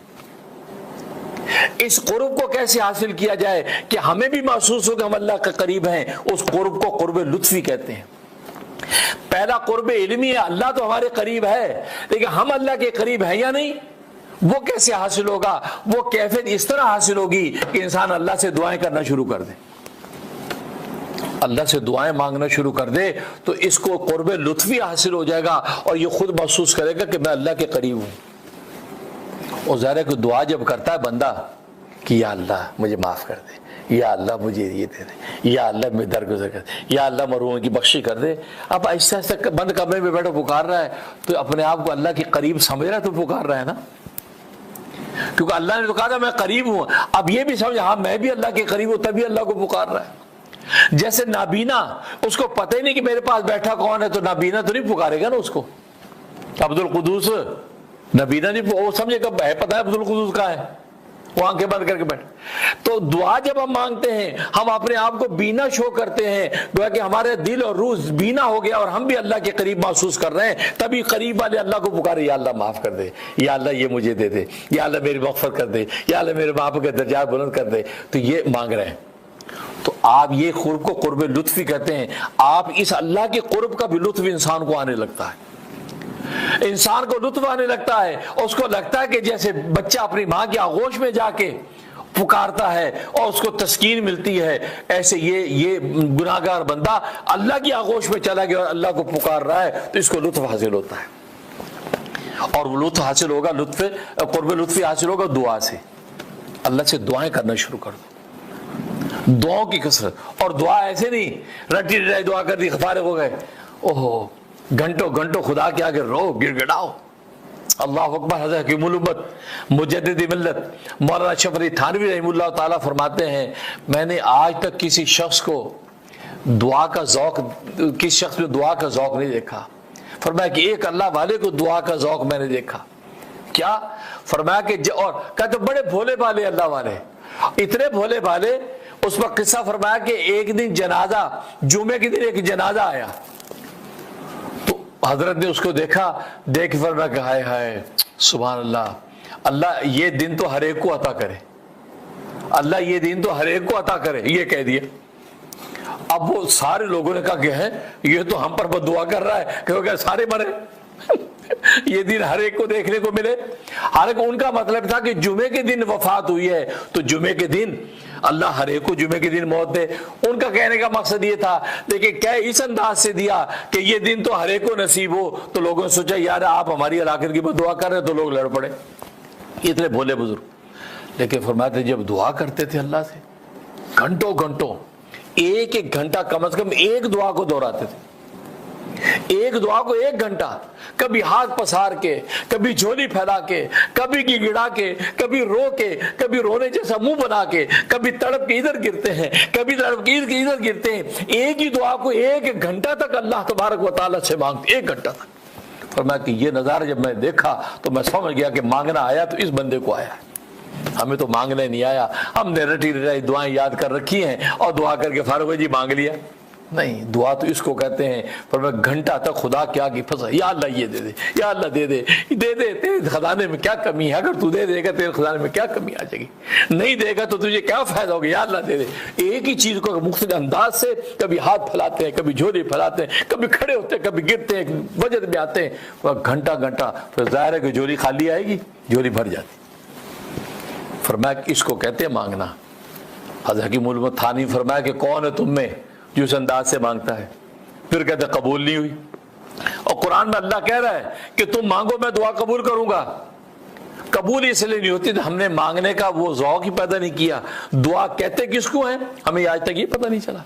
اس قرب کو کیسے حاصل کیا جائے کہ ہمیں بھی محسوس ہو کہ ہم اللہ کے قریب ہیں؟ اس قرب کو قرب لطفی کہتے ہیں. پہلا قرب علمی ہے, اللہ تو ہمارے قریب ہے, لیکن ہم اللہ کے قریب ہیں یا نہیں, وہ کیسے حاصل ہوگا؟ وہ کیفیت اس طرح حاصل ہوگی کہ انسان اللہ سے دعائیں کرنا شروع کر دے, اللہ سے دعائیں مانگنا شروع کر دے, تو اس کو قرب لطفی حاصل ہو جائے گا, اور یہ خود محسوس کرے گا کہ میں اللہ کے قریب ہوں. اور ظاہر ہے کہ دعا جب کرتا ہے بندہ کہ یا اللہ مجھے معاف کر دے, یا اللہ مجھے یہ دے دے, یا اللہ میں درگزر کر دے, یا اللہ مرحوموں کی بخشی کر دے. اب آہستہ آہستہ بند کمرے میں بیٹھا پکار رہا ہے تو اپنے آپ کو اللہ کے قریب سمجھ رہا ہے, تو پکار رہا ہے نا, کیونکہ اللہ نے تو کہا تھا میں قریب ہوں. اب یہ بھی سمجھ, ہاں میں بھی اللہ کے قریب ہوں, تبھی اللہ کو پکار رہا ہے. جیسے نابینا, اس کو پتہ ہی نہیں کہ میرے پاس بیٹھا کون ہے, تو نابینا تو نہیں پکارے گا نا اس کو. عبد القدوس نابینا نہیں, وہ سمجھے گا پتہ ہے عبد القدوس کہاں ہے, وہ آنکھیں بند کر کے بیٹھ. تو دعا جب ہم مانگتے ہیں, ہم اپنے آپ کو بینا شو کرتے ہیں, گویا کہ ہمارے دل اور روح بینا ہو گیا اور ہم بھی اللہ کے قریب محسوس کر رہے ہیں. تبھی قریب والے اللہ کو پکارے, یا اللہ معاف کر دے, یا اللہ یہ مجھے دے دے, یا اللہ میری مغفرت کر دے, یا اللہ میرے باپ کے درجات بلند کر دے. تو یہ مانگ رہے ہیں. تو آپ یہ قرب کو قرب لطفی کہتے ہیں. آپ اس اللہ کے قرب کا بھی لطف انسان کو آنے لگتا ہے, انسان کو لطف آنے لگتا ہے. اس کو لگتا ہے کہ جیسے بچہ اپنی ماں کی آغوش میں جا کے پکارتا ہے اور اس کو تسکین ملتی ہے, ایسے یہ گناہگار بندہ اللہ کی آغوش میں چلا گیا اور اللہ کو پکار رہا ہے, تو اس کو لطف حاصل ہوتا ہے. اور وہ لطف حاصل ہوگا, قرب لطفی حاصل ہوگا دعا سے. اللہ سے دعائیں کرنا شروع کر دو, دعاؤں کی کثرت. اور دعا ایسے نہیں رٹی رٹائی دعا کر دی, فارغ ہو گئے, اوہو گھنٹوں گھنٹوں خدا کے آگے رو, گڑ گڑاؤ, اللہ اکبر۔ حضرت حکیم الامت مجدد ملت مولانا اشرف علی تھانوی رحمہ اللہ تعالیٰ فرماتے ہیں میں نے آج تک کسی شخص کو دعا کا ذوق، کسی شخص میں دعا کا ذوق نہیں دیکھا۔ فرمایا کہ ایک اللہ والے کو دعا کا ذوق میں نے دیکھا۔ کیا فرمایا کہ اور کہتے بڑے بھولے بھالے اللہ والے، اتنے بھولے بھالے۔ اس پر قصہ فرمایا کہ ایک دن جنازہ، جمعے کے دن ایک جنازہ آیا تو حضرت نے اس کو دیکھا، دیکھ فرمایا کہ ہائے ہائے سبحان اللہ، اللہ یہ دن تو ہر ایک کو عطا کرے، اللہ یہ دن تو ہر ایک کو عطا کرے، یہ کہہ دیا۔ اب وہ سارے لوگوں نے کہا کہ ہے یہ تو ہم پر بد دعا کر رہا ہے کہ سارے مرے یہ دن ہر ایک کو دیکھنے کو ملے۔ حالانکہ ان کا مطلب تھا کہ جمعے کے دن وفات ہوئی ہے تو جمعے کے دن اللہ ہر ایک کو جمعے کے دن موت دے، ان کا کہنے کا مقصد یہ تھا۔ لیکن کیا اس انداز سے دیا کہ یہ دن تو ہر ایک کو نصیب ہو، تو لوگوں نے سوچا یار آپ ہماری ہلاکت کی بد دعا کر رہے ہیں، تو لوگ لڑ پڑے۔ اتنے بھولے بزرگ، لیکن فرماتے جب دعا کرتے تھے اللہ سے گھنٹوں گھنٹوں، ایک ایک گھنٹہ کم از کم ایک دعا کو دہراتے تھے، ایک دعا کو ایک گھنٹہ، کبھی ہاتھ پسار کے، کبھی جھولی پھیلا کے، کبھی گڑگڑا کے، کبھی رو کے، کبھی رونے جیسا منہ بنا کے، کبھی تڑپ کے ادھر گرتے ہیں، کبھی تڑپ کے ادھر گرتے ہیں۔ ایک ہی دعا کو ایک گھنٹہ تک اللہ تبارک و تعالیٰ سے مانگتے، ایک گھنٹہ تک۔ فرمایا کہ یہ نظارہ جب میں دیکھا تو میں سمجھ گیا کہ مانگنا آیا تو اس بندے کو آیا ہے، ہمیں تو مانگنے نہیں آیا۔ ہم نے رٹی رٹائی دعائیں یاد کر رکھی ہیں اور دعا کر کے فارغ ہوئے جی مانگ لیا۔ نہیں، دعا تو اس کو کہتے ہیں۔ پر میں گھنٹہ تک خدا کیا کی پھنسا، یا اللہ یہ دے دے، یا اللہ دے دے، دے دے، تیرے خزانے میں کیا کمی ہے، اگر تو دے دے گا تیرے خزانے میں کیا کمی آ جائے گی، نہیں دے گا تو تجھے کیا فائدہ ہوگا، یا اللہ دے دے۔ ایک ہی چیز کو مختلف انداز سے کبھی ہاتھ پھیلاتے ہیں، کبھی جھولی پھیلاتے ہیں، کبھی کھڑے ہوتے ہیں، کبھی گرتے ہیں، وجد میں آتے ہیں، گھنٹہ گھنٹہ، پھر ظاہر ہے کہ جھولی خالی آئے گی، جھولی بھر جاتی۔ فرمایا اس کو کہتے ہیں مانگنا۔ حضرت حکیم الامت تھانوی فرمایا کہ کون ہے تم میں جو اس انداز سے مانگتا ہے؟ پھر کہتے قبول نہیں ہوئی۔ اور قرآن میں اللہ کہہ رہا ہے کہ تم مانگو میں دعا قبول کروں گا۔ قبول اس لیے نہیں ہوتی تو ہم نے مانگنے کا وہ ذوق ہی پیدا نہیں کیا۔ دعا کہتے کس کو ہیں ہمیں آج تک یہ پتہ نہیں چلا۔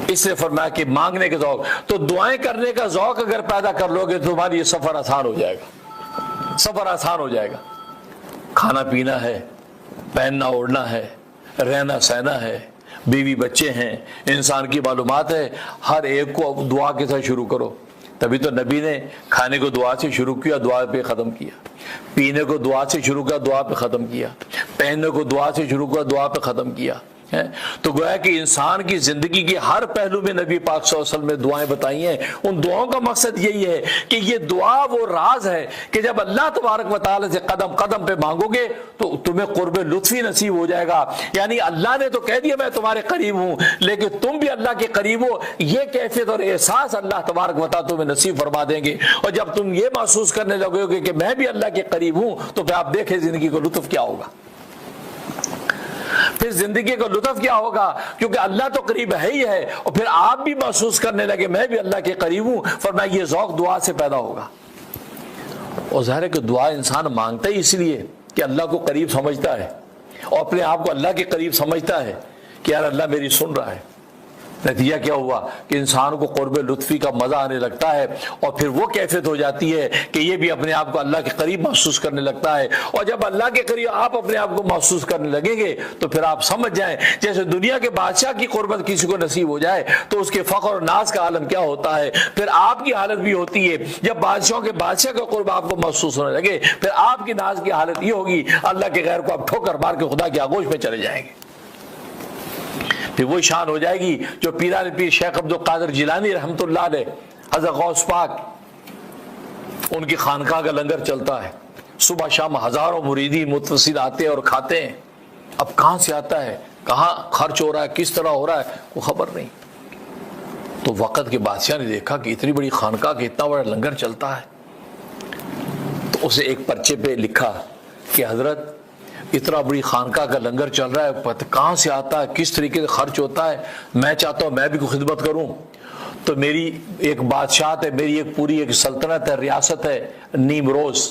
اس لیے فرمایا کہ مانگنے کا ذوق، تو دعائیں کرنے کا ذوق اگر پیدا کر لو گے تو تمہاری یہ سفر آسان ہو جائے گا، سفر آسان ہو جائے گا۔ کھانا پینا ہے، پہننا اوڑھنا ہے، رہنا سہنا ہے، بیوی بچے ہیں، انسان کی معلومات ہے، ہر ایک کو دعا کے ساتھ شروع کرو۔ تبھی تو نبی نے کھانے کو دعا سے شروع کیا، دعا پہ ختم کیا، پینے کو دعا سے شروع کیا، دعا پہ ختم کیا، پہننے کو دعا سے شروع کیا، دعا پہ ختم کیا۔ تو گویا کہ انسان کی زندگی کے ہر پہلو میں نبی پاک صلی اللہ علیہ وسلم نے دعائیں بتائی ہیں۔ ان دعاؤں کا مقصد یہی ہے کہ یہ دعا وہ راز ہے کہ جب اللہ تبارک و تعالی سے قدم قدم پہ مانگو گے تو تمہیں قرب لطفی نصیب ہو جائے گا۔ یعنی اللہ نے تو کہہ دیا میں تمہارے قریب ہوں، لیکن تم بھی اللہ کے قریب ہو، یہ کیفیت اور احساس اللہ تبارک و تعالی تمہیں نصیب فرما دیں گے۔ اور جب تم یہ محسوس کرنے لگو گے کہ میں بھی اللہ کے قریب ہوں تو پھر آپ دیکھیں زندگی کو لطف کیا ہوگا، پھر زندگی کا لطف کیا ہوگا، کیونکہ اللہ تو قریب ہے ہی ہے، اور پھر آپ بھی محسوس کرنے لگے میں بھی اللہ کے قریب ہوں، فرمایا یہ ذوق دعا سے پیدا ہوگا۔ اور ظاہر ہے کہ دعا انسان مانگتا ہی اس لیے کہ اللہ کو قریب سمجھتا ہے اور اپنے آپ کو اللہ کے قریب سمجھتا ہے کہ یار اللہ میری سن رہا ہے۔ نتیجہ کیا ہوا کہ انسان کو قرب لطفی کا مزہ آنے لگتا ہے، اور پھر وہ کیفیت ہو جاتی ہے کہ یہ بھی اپنے آپ کو اللہ کے قریب محسوس کرنے لگتا ہے۔ اور جب اللہ کے قریب آپ اپنے آپ کو محسوس کرنے لگیں گے تو پھر آپ سمجھ جائیں جیسے دنیا کے بادشاہ کی قربت کسی کو نصیب ہو جائے تو اس کے فخر اور ناز کا عالم کیا ہوتا ہے۔ پھر آپ کی حالت بھی ہوتی ہے جب بادشاہوں کے بادشاہ کا قرب آپ کو محسوس ہونے لگے، پھر آپ کی ناز کی حالت یہ ہوگی اللہ کے غیر کو آپ ٹھوکر مار کے خدا کی آغوش میں چلے جائیں گے۔ پھر وہی شان ہو جائے گی جو پیران پیر شیخ عبد القادر جیلانی رحمۃ اللہ علیہ، حضرت غوث پاک، ان کی خانقاہ کا لنگر چلتا ہے، صبح شام ہزاروں مریدین متوسل آتے ہیں اور کھاتے ہیں۔ اب کہاں سے آتا ہے، کہاں خرچ ہو رہا ہے، کس طرح ہو رہا ہے، وہ خبر نہیں۔ تو وقت کے بادشاہ نے دیکھا کہ اتنی بڑی خانقاہ کے اتنا بڑا لنگر چلتا ہے، تو اسے ایک پرچے پہ لکھا کہ حضرت اتنا بڑی خانقاہ کا لنگر چل رہا ہے، کہاں سے آتا ہے، کس طریقے سے خرچ ہوتا ہے، میں چاہتا ہوں میں بھی کوئی خدمت کروں۔ تو میری ایک بادشاہت ہے، میری ایک پوری ایک سلطنت ہے، ریاست ہے نیمروز،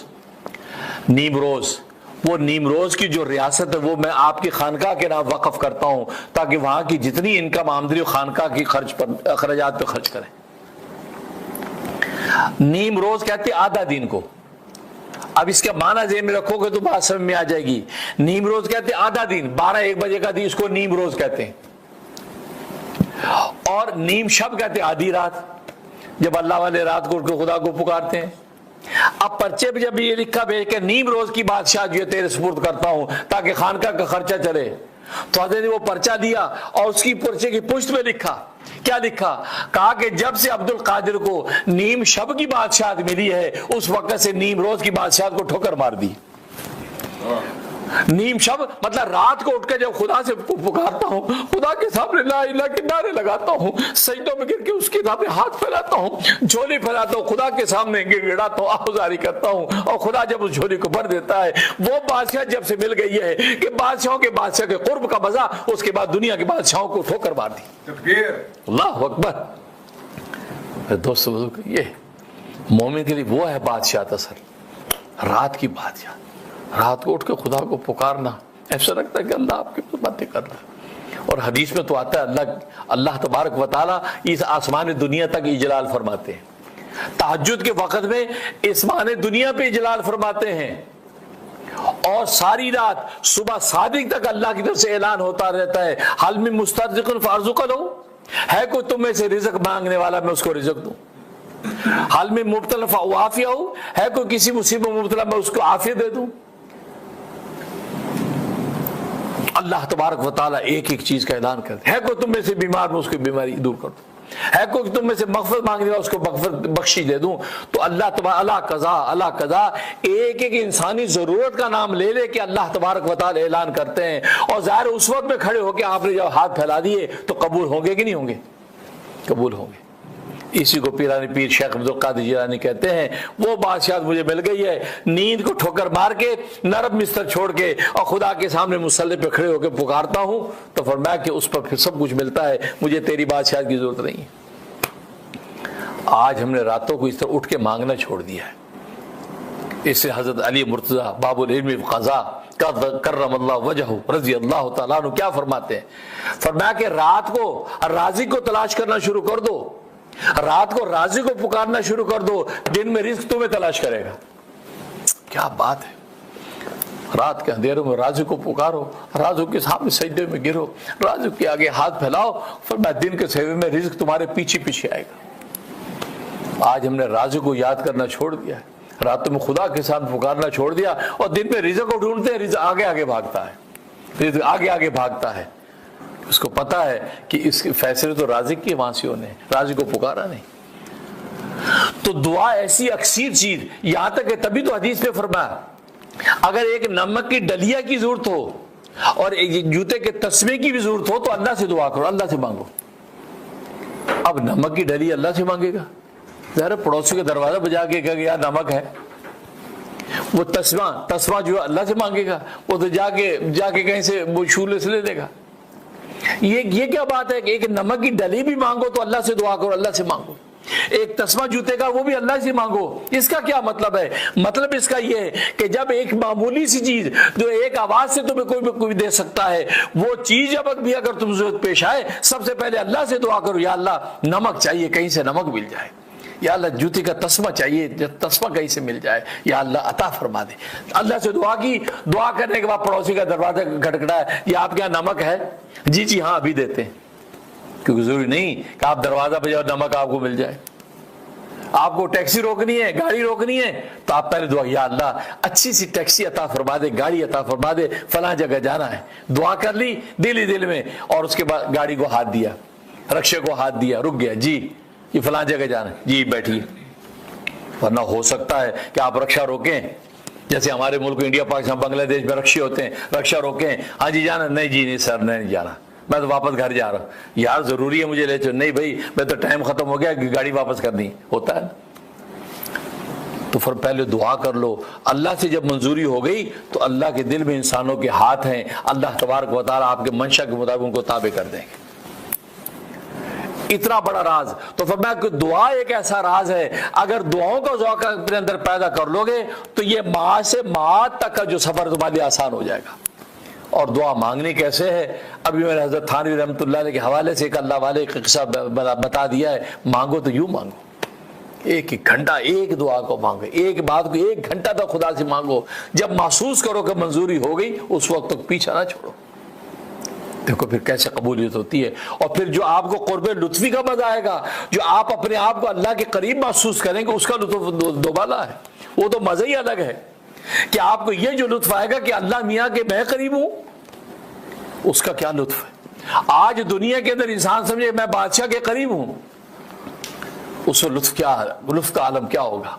وہ نیمروز کی جو ریاست ہے وہ میں آپ کی خانقاہ کے نام وقف کرتا ہوں تاکہ وہاں کی جتنی انکم آمدنی خانقاہ کی خرچ پر اخراجات پہ خرچ کریں۔ نیم روز کہتے ہیں آدھا دن کو. اب اس کا معنی ذہن میں رکھو گے تو بات سمجھ میں آ جائے گی. نیم روز کہتے ہیں آدھا دن, 12-1 بجے کا دن, اس کو نیم روز کہتے ہیں. اور نیم شب کہتے ہیں آدھی رات, جب اللہ والے رات کو اٹھ کے خدا کو پکارتے ہیں. اب پرچے پہ جب یہ لکھا بھیج کہ نیم روز کی بادشاہ جو ہے تیرے سپرد کرتا ہوں تاکہ خانقاہ کا خرچہ چلے, تو حضرت نے وہ پرچہ دیا اور اس کی پرچے کی پشت میں لکھا, کیا لکھا, کہا کہ جب سے عبد القادر کو نیم شب کی بادشاہت ملی ہے اس وقت سے نیم روز کی بادشاہت کو ٹھوکر مار دی. نیم شب مطلب رات کو اٹھ کے جب خدا سے پکارتا ہوں, خدا کے سامنے لا الہ کے نعرے لگاتا ہوں, سجدوں میں گر کے اس کے سامنے ہاتھ پھیلاتا ہوں, جھولی پھیلاتا ہوں, خدا کے سامنے گڑگڑاتا ہوں, آہوزاری کرتا ہوں, اور خدا جب اس جھولی کو بھر دیتا ہے. وہ بادشاہ جب سے مل گئی ہے کہ بادشاہوں کے بادشاہ کے قرب کا مزہ, اس کے بعد دنیا کے بادشاہوں کو ٹھوکر مار دی. اللہ اکبر. دوستو یہ مومن کے لیے وہ ہے بادشاہ اصل, رات کی بادشاہ. رات کو اٹھ کے خدا کو پکارنا, ایسا لگتا ہے کہ اللہ آپ کی باتیں کر رہا ہے. اور حدیث میں تو آتا ہے اللہ تبارک و تعالیٰ اس آسمان دنیا تک اجلال فرماتے ہیں. تہجد کے وقت میں آسمان دنیا پہ اجلال فرماتے ہیں, اور ساری رات صبح صادق تک اللہ کی طرف سے اعلان ہوتا رہتا ہے, حل من مسترزق فارزق لو, ہے کوئی تم میں سے رزق مانگنے والا میں اس کو رزق دوں. حل من مبتلا فعافیہ ہو, ہے کوئی کسی مصیبت میں مبتلا میں اس کو عافیت دے دوں. اللہ تبارک و تعالیٰ ایک ایک چیز کا اعلان کرتے ہے. کوئی تم میں سے بیمار میں اس کی بیماری دور کر دوں, ہے کوئی تم میں سے مغفرت مانگنے والا اس کو مغفرت بخشی دے دوں. تو اللہ تبارک اللہ قضا ایک ایک انسانی ضرورت کا نام لے لے کے اللہ تبارک و تعالیٰ اعلان کرتے ہیں. اور ظاہر اس وقت میں کھڑے ہو کے آپ نے جب ہاتھ پھیلا دیے تو قبول ہوں گے کہ نہیں ہوں گے؟ قبول ہوں گے. اسی کو پیرانی پیر شیخ عبد القادر جیلانی کہتے ہیں, وہ بادشاہت مجھے مل گئی ہے نیند کو ٹھوکر مار کے, نرم بستر چھوڑ کے, اور خدا کے سامنے مصلی پہ کھڑے ہو کے پکارتا ہوں تو فرمایا کہ اس پر پھر سب کچھ ملتا ہے, مجھے تیری بادشاہت کی ضرورت نہیں ہے. آج ہم نے راتوں کو اس طرح اٹھ کے مانگنا چھوڑ دیا ہے. اس سے حضرت علی مرتضیٰ باب العلم قضا کرم اللہ وجہ رضی اللہ تعالیٰ عنہ کیا فرماتے ہیں؟ فرمایا کہ رات کو رازق کو تلاش کرنا شروع کر دو, رات کو رازق کو پکارنا شروع کر دو, دن میں رزق تمہیں تلاش کرے گا. کیا بات ہے, رات کے اندھیروں میں رازق کو پکارو, رازق کے سامنے سجدے میں گرو, رازق کے آگے ہاتھ پھیلاؤ, فرمایا دن کے سیوے میں رزق تمہارے پیچھے پیچھے آئے گا. آج ہم نے رازق کو یاد کرنا چھوڑ دیا ہے, راتوں میں خدا کے ساتھ پکارنا چھوڑ دیا, اور دن میں رزق کو ڈھونڈتے ہیں, رزق آگے آگے بھاگتا ہے, رزق آگے آگے بھاگتا ہے. اس کو پتا ہے کہ اس کے فیصلے تو رازق کی وانسیوں نے, رازق کو پکارا نہیں. تو دعا ایسی اکثیر چیز, یہاں تک کہ تبھی تو حدیث میں فرمایا اگر ایک نمک کی ڈلیا کی ضرورت ہو اور ایک جوتے کے تسمے کی بھی ضرورت ہو تو اللہ سے دعا کرو, اللہ سے مانگو. اب نمک کی ڈلی اللہ سے مانگے گا, ذرا پڑوسی کا دروازہ بجا کے کہا کہ یار نمک ہے. وہ تسمہ جو ہے اللہ سے مانگے گا, وہ تو جا کے کہیں سے وہ شولے سے لے لے گا. یہ کیا بات ہے کہ ایک نمک کی ڈلی بھی مانگو تو اللہ سے دعا کرو, اللہ سے مانگو. ایک تسمہ جوتے کا وہ بھی اللہ سے مانگو. اس کا کیا مطلب ہے؟ مطلب اس کا یہ ہے کہ جب ایک معمولی سی چیز جو ایک آواز سے تمہیں کوئی دے سکتا ہے, وہ چیز جب بھی اگر تم ضرورت پیش آئے سب سے پہلے اللہ سے دعا کرو, یا اللہ نمک چاہیے, کہیں سے نمک مل جائے. یا اللہ جوتی کا تسمہ چاہیے, تسمہ کہیں سے مل جائے, یا اللہ عطا فرما دے. اللہ سے دعا کی, دعا کرنے کے بعد پڑوسی کا دروازہ کھٹکھٹایا, یہ آپ کے یہاں نمک ہے؟ جی ہاں ابھی دیتے ہیں. کیونکہ ضروری نہیں کہ آپ دروازہ پہ جاؤ نمک آپ کو مل جائے. آپ کو ٹیکسی روکنی ہے, گاڑی روکنی ہے, تو آپ پہلے دعا, یا اللہ اچھی سی ٹیکسی عطا فرما دے, گاڑی عطا فرما دے, فلاں جگہ جانا ہے. دعا کر لی دل میں, اور اس کے بعد گاڑی کو ہاتھ دیا, رکشے کو ہاتھ دیا, رک گیا, جی یہ فلاں جگہ جانا ہے, جی بیٹھیے. ورنہ ہو سکتا ہے کہ آپ رکشا روکیں, جیسے ہمارے ملک انڈیا پاکستان بنگلہ دیش میں رکشے ہوتے ہیں, رکشا روکیں, ہاں جی جانا, نہیں جی نہیں سر نہیں جانا, میں تو واپس گھر جا رہا ہوں. یار ضروری ہے مجھے لے چلو, نہیں بھائی میں تو ٹائم ختم ہو گیا, گاڑی واپس کرنی ہوتا ہے. تو پھر پہلے دعا کر لو. اللہ سے جب منظوری ہو گئی تو اللہ کے دل میں انسانوں کے ہاتھ ہیں, اللہ تبارک و تعالیٰ آپ کے منشا کے مطابق ان کو تابع کر دیں گے. اتنا بڑا راز. تو فرمایا کہ دعا ایک ایسا راز ہے, اگر دعاؤں کا ذوق اپنے اندر پیدا کر لو گے تو یہ ماہ سے معاد تک کا جو سفر تمہارے لیے آسان ہو جائے گا. اور دعا مانگنی کیسے ہے, ابھی میں نے حضرت تھانوی رحمۃ اللہ علیہ کے حوالے سے ایک اللہ والے کا قصہ بتا دیا ہے. مانگو تو یوں مانگو, ایک ایک گھنٹہ ایک دعا کو مانگو, ایک بات کو 1 گھنٹہ تک خدا سے مانگو. جب محسوس کرو کہ منظوری ہو گئی اس وقت تک پیچھا نہ چھوڑو. دیکھو پھر کیسے قبولیت ہوتی ہے. اور پھر جو آپ کو قرب لطفی کا مزہ آئے گا, جو آپ اپنے آپ کو اللہ کے قریب محسوس کریں گے, اس کا لطف دوبالا ہے. وہ تو مزہ ہی الگ ہے کہ آپ کو یہ جو لطف آئے گا کہ اللہ میاں کے میں قریب ہوں, اس کا کیا لطف ہے. آج دنیا کے اندر انسان سمجھے میں بادشاہ کے قریب ہوں, اس میں لطف کیا, لطف کا عالم کیا ہوگا.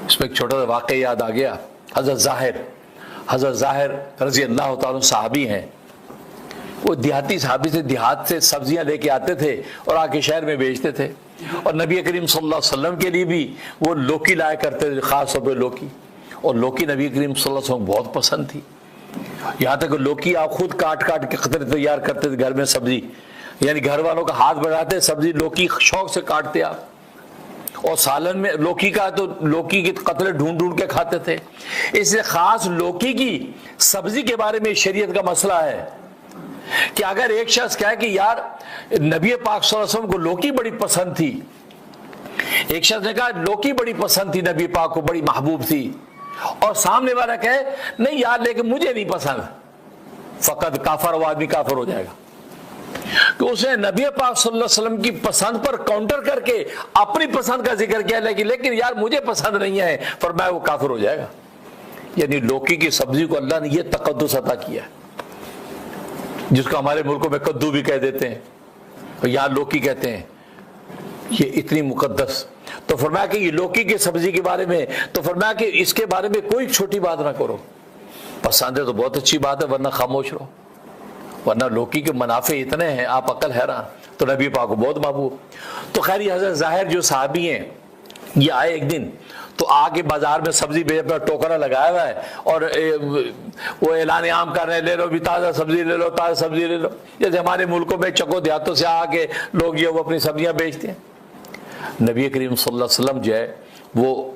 اس میں ایک چھوٹا سا واقعہ یاد آ گیا. حضرت ظاہر رضی اللہ تعالیٰ صحابی ہیں. وہ دیہاتی صحابی سے دیہات سے سبزیاں لے کے آتے تھے اور آ کے شہر میں بیچتے تھے. اور نبی کریم صلی اللہ علیہ وسلم کے لیے بھی وہ لوکی لایا کرتے تھے, خاص طور پہ لوکی. اور لوکی نبی کریم صلی اللہ علیہ وسلم بہت پسند تھی. یہاں تک کہ لوکی آپ خود کاٹ کاٹ کے قطرے تیار کرتے تھے گھر میں سبزی, یعنی گھر والوں کا ہاتھ بڑھاتے سبزی لوکی شوق سے کاٹتے آپ. اور سالن میں لوکی کا تو لوکی کے قطرے ڈھونڈ ڈھونڈ کے کھاتے تھے. اس لیے خاص لوکی کی سبزی کے بارے میں شریعت کا مسئلہ ہے کہ اگر ایک شخص کہے کہ یار نبی پاک صلی اللہ علیہ وسلم کو لوکی بڑی پسند تھی, ایک شخص نے کہا لوکی بڑی پسند تھی, نبی پاک کو بڑی محبوب تھی, اور سامنے والا کہے نہیں یار لیکن مجھے نہیں پسند, فقط کافر, وہ آدمی کافر ہو جائے گا. کہ اس نے نبی پاک صلی اللہ علیہ وسلم کی پسند پر کاؤنٹر کر کے اپنی پسند کا ذکر کیا, لیکن یار مجھے پسند نہیں ہے, فرمایا وہ کافر ہو جائے گا. یعنی لوکی کی سبزی کو اللہ نے یہ تقدس عطا کیا ہے, جس کو ہمارے ملکوں میں کدو بھی کہہ دیتے ہیں اور یہاں لوکی کہتے ہیں, یہ اتنی مقدس. تو فرمایا کہ یہ لوکی کی سبزی کے بارے میں, تو فرمایا کہ اس کے بارے میں کوئی چھوٹی بات نہ کرو, پسند ہے تو بہت اچھی بات ہے, ورنہ خاموش رہو, ورنہ لوکی کے منافع اتنے ہیں آپ عقل حیران. تو نبی پاک کو بہت محبوب. تو خیر یہ حضرت ظاہر جو صحابی ہیں یہ آئے ایک دن, تو آگے بازار میں سبزی بیچ پر ٹوکرا لگایا ہوا ہے اور وہ اعلان عام کر رہے ہیں لے لو بھی تازہ سبزی لے لو, تازہ سبزی لے لو. جیسے ہمارے ملکوں میں چکو دیہاتوں سے آ کے لوگ یہ وہ اپنی سبزیاں بیچتے ہیں. نبی کریم صلی اللہ علیہ وسلم جو ہے وہ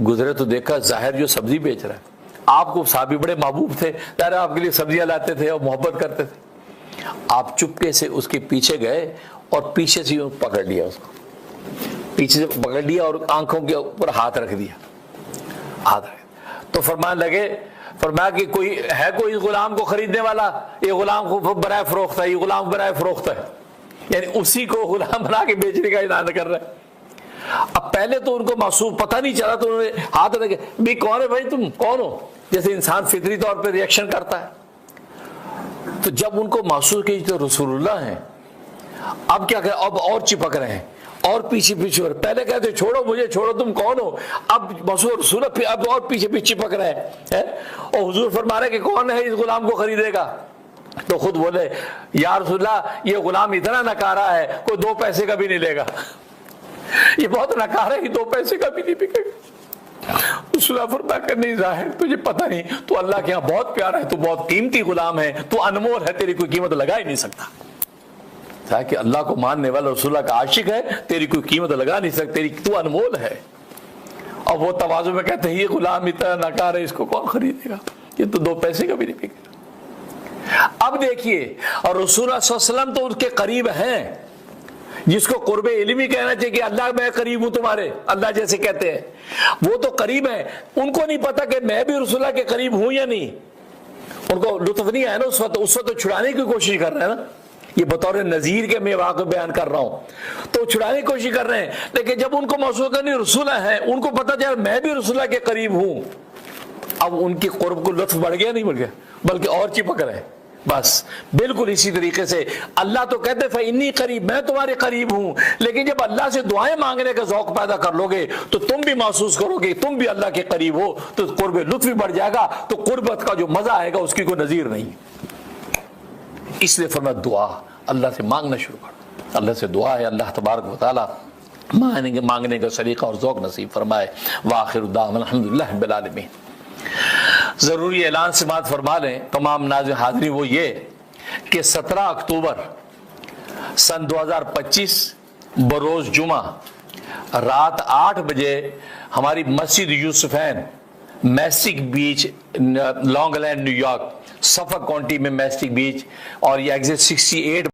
گزرے تو دیکھا ظاہر جو سبزی بیچ رہا ہے. آپ کو صحابی بڑے محبوب تھے, آپ کے لیے سبزیاں لاتے تھے اور محبت کرتے تھے. آپ چپکے سے اس کے پیچھے گئے اور پیچھے سے پکڑ لیا, اس کو پیچھے سے پکڑ لیا اور آنکھوں کے اوپر ہاتھ رکھ دیا. تو فرمانے لگے, فرمایا کہ کوئی ہے کوئی اس غلام کو خریدنے والا, یہ غلام کو برائے فروخت ہے, یہ غلام برائے فروخت ہے. یعنی اسی کو غلام بنا کے بیچنے کا اعلان کر رہا ہے. اب پہلے تو ان کو محسوس پتہ نہیں چلا, تو انہوں نے ہاتھ رکھے, بھی کون ہے بھائی, تم کون ہو, جیسے انسان فطری طور پہ ریئیکشن کرتا ہے. تو جب ان کو محسوس کی تو رسول اللہ ہیں, اب کیا کریں, اب اور چپک رہے ہیں اور پیچھے پیچھے, پہلے کہتے چھوڑو مجھے چھوڑو تم کون ہو, اب رسول اب اور پیچھے پیچھے چپک رہے ہیں. اور حضور فرما رہے کہ کون ہے اس غلام کو خریدے گا. تو خود بولے یا رسول اللہ یہ غلام اتنا نکارا ہے کوئی 2 پیسے کا بھی نہیں لے گا, یہ بہت نکارا ہے, 2 پیسے کا بھی نہیں بکے گا. رسول اللہ فرمایا کہ نہیں ظاہر تجھے پتہ نہیں, تو اللہ کے یہاں بہت پیارا ہے, تو بہت قیمتی غلام ہے, تو انمول ہے, تیری کوئی قیمت لگا ہی نہیں سکتا. کہ اللہ کو ماننے والا رسول اللہ کا عاشق ہے, تیری کوئی قیمت لگا نہیں سکتا, تیری تو انمول ہے. اور وہ تواضع میں کہتے ہیں یہ غلام اتنا ناکار ہے, اس کو کون خریدے گا, یہ تو 2 پیسے کا بھی نہیں بکے گا. اب دیکھیے, اور رسول اللہ صلی اللہ علیہ وسلم تو ان کے قریب ہیں, جس کو قرب علمی کہنا چاہیے کہ اللہ میں قریب ہوں تمہارے, اللہ جیسے کہتے ہیں, وہ تو قریب ہیں. ان کو نہیں پتا کہ میں بھی رسول اللہ کے قریب ہوں یا نہیں. ان کو لطف نہیں آیا نا اس وقت تو چھڑانے کی کوشش کر رہے ہیں نا, یہ بطور نذیر کے میں واقع بیان کر رہا ہوں, تو چھڑانے کی کوشش کر رہے ہیں. لیکن جب ان کو محسوس کرنی رسول ہیں, ان کو پتا چلا میں بھی رسول کے قریب ہوں, اب ان کی قرب کو لطف بڑھ گیا, نہیں بڑھ گیا, بلکہ اور چپک رہے. بس بالکل اسی طریقے سے اللہ تو کہتے فإنی قریب, میں تمہارے قریب ہوں, لیکن جب اللہ سے دعائیں مانگنے کا ذوق پیدا کر لو گے تو تم بھی محسوس کرو گے تم بھی اللہ کے قریب ہو, تو قرب لطف بھی بڑھ جائے گا, تو قربت کا جو مزہ آئے گا اس کی کوئی نظیر نہیں. اس لیے فرمایا دعا اللہ سے مانگنا شروع کر. اللہ سے دعا ہے, اللہ تبارک و تعالی مانگنے کا سلیقہ اور ذوق نصیب فرمائے. وآخر دعوانا الحمدللہ رب العالمین. ضروری اعلان سے بات فرما لیں تمام ناظرین حاضرین, وہ یہ کہ 17 اکتوبر سن 2025 بروز جمعہ رات 8 بجے ہماری مسجد یوسفین Mystic Beach Long Island New York Suffolk County میں میسٹک بیچ, اور یہ ایگزٹ 68